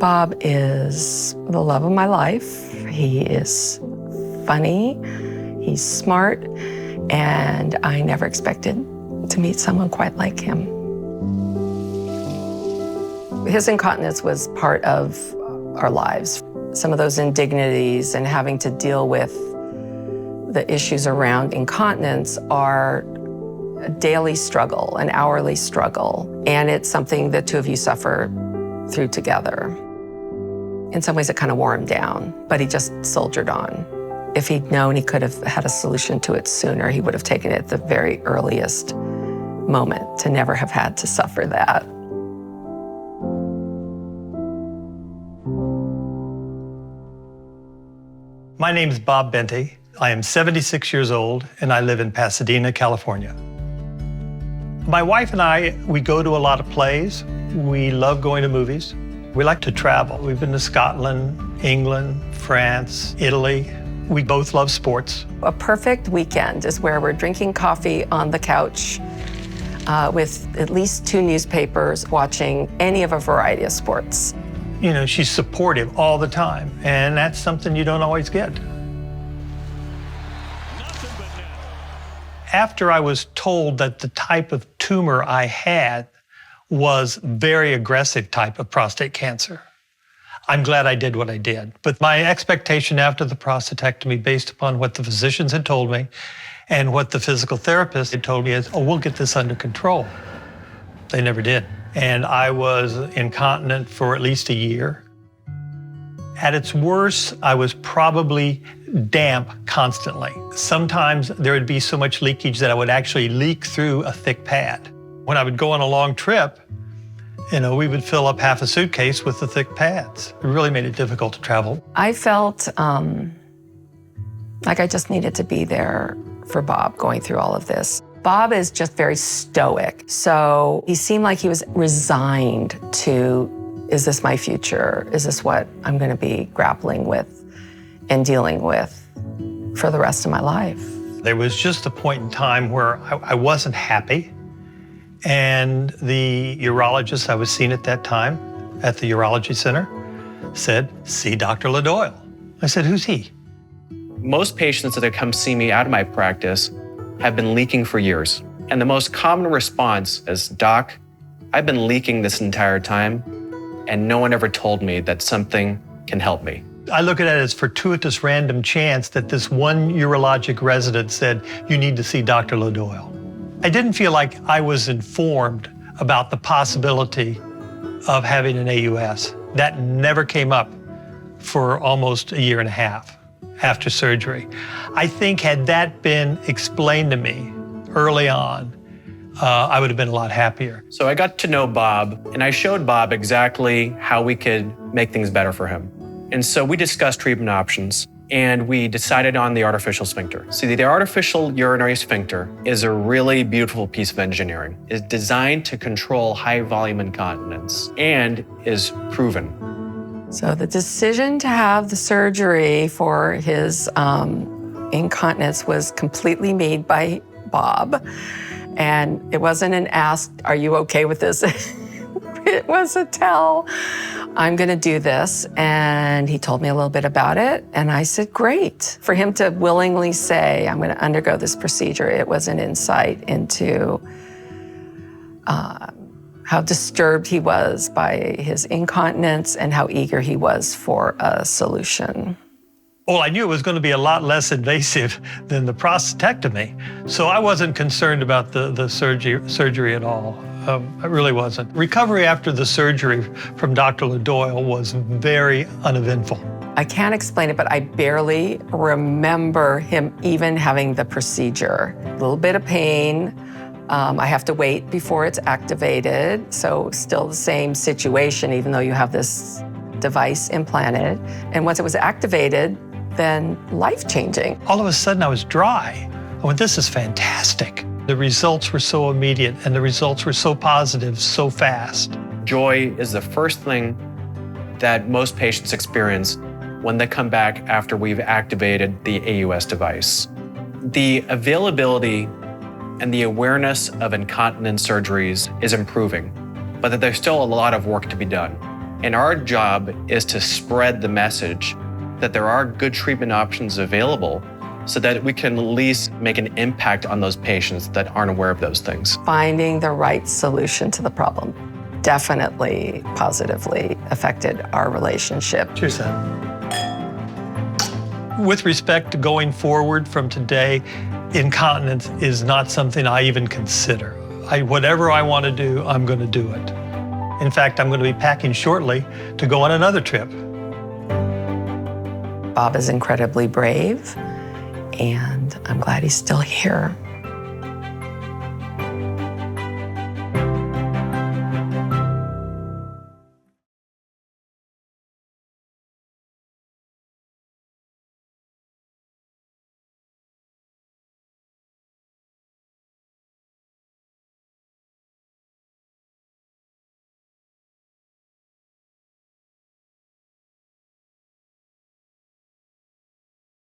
Bob is the love of my life. He is funny, he's smart, and I never expected to meet someone quite like him. His incontinence was part of our lives. Some of those indignities and having to deal with the issues around incontinence are a daily struggle, an hourly struggle, and it's something the two of you suffer through together. In some ways, it kind of wore him down, but he just soldiered on. If he'd known he could have had a solution to it sooner, he would have taken it at the very earliest moment to never have had to suffer that. My name is Bob Benty. I am 76 years old, and I live in Pasadena, California. My wife and I, we go to a lot of plays. We love going to movies. We like to travel. We've been to Scotland, England, France, Italy. We both love sports. A perfect weekend is where we're drinking coffee on the couch with at least 2 newspapers, watching any of a variety of sports. You know, she's supportive all the time, and that's something you don't always get. After I was told that the type of tumor I had was very aggressive type of prostate cancer, I'm glad I did what I did. But my expectation after the prostatectomy, based upon what the physicians had told me and what the physical therapist had told me, is, oh, we'll get this under control. They never did. And I was incontinent for at least a year. At its worst, I was probably damp constantly. Sometimes there would be so much leakage that I would actually leak through a thick pad. When I would go on a long trip, you know, we would fill up half a suitcase with the thick pads. It really made it difficult to travel. I felt like I just needed to be there for Bob going through all of this. Bob is just very stoic. So he seemed like he was resigned to, is this my future? Is this what I'm going to be grappling with and dealing with for the rest of my life? There was just a point in time where I wasn't happy. And the urologist I was seeing at that time at the urology center said, see Dr. Doyle. I said, who's he? Most patients that come see me out of my practice have been leaking for years. And the most common response is, Doc, I've been leaking this entire time, and no one ever told me that something can help me. I look at it as fortuitous random chance that this one urologic resident said, you need to see Dr. Doyle. I didn't feel like I was informed about the possibility of having an AUS. That never came up for almost a year and a half after surgery. I think had that been explained to me early on, I would have been a lot happier. So I got to know Bob, and I showed Bob exactly how we could make things better for him. And so we discussed treatment options, and we decided on the artificial sphincter. See, the artificial urinary sphincter is a really beautiful piece of engineering. It's designed to control high volume incontinence and is proven. So the decision to have the surgery for his incontinence was completely made by Bob. And it wasn't an ask, are you okay with this? It was a tell, I'm gonna do this. And he told me a little bit about it. And I said, great. For him to willingly say, I'm gonna undergo this procedure, it was an insight into how disturbed he was by his incontinence and how eager he was for a solution. Well, I knew it was going to be a lot less invasive than the prostatectomy, so I wasn't concerned about the surgery at all. I really wasn't. Recovery after the surgery from Dr. Doyle was very uneventful. I can't explain it, but I barely remember him even having the procedure. A little bit of pain. I have to wait before it's activated, so still the same situation, even though you have this device implanted. And once it was activated, then life-changing. All of a sudden, I was dry. I went, this is fantastic. The results were so immediate, and the results were so positive, so fast. Joy is the first thing that most patients experience when they come back after we've activated the AUS device. The availability and the awareness of incontinence surgeries is improving, but that there's still a lot of work to be done. And our job is to spread the message that there are good treatment options available so that we can at least make an impact on those patients that aren't aware of those things. Finding the right solution to the problem definitely positively affected our relationship. Cheers, Sam. With respect to going forward from today, incontinence is not something I even consider. Whatever I want to do, I'm going to do it. In fact, I'm going to be packing shortly to go on another trip. Bob is incredibly brave, and I'm glad he's still here.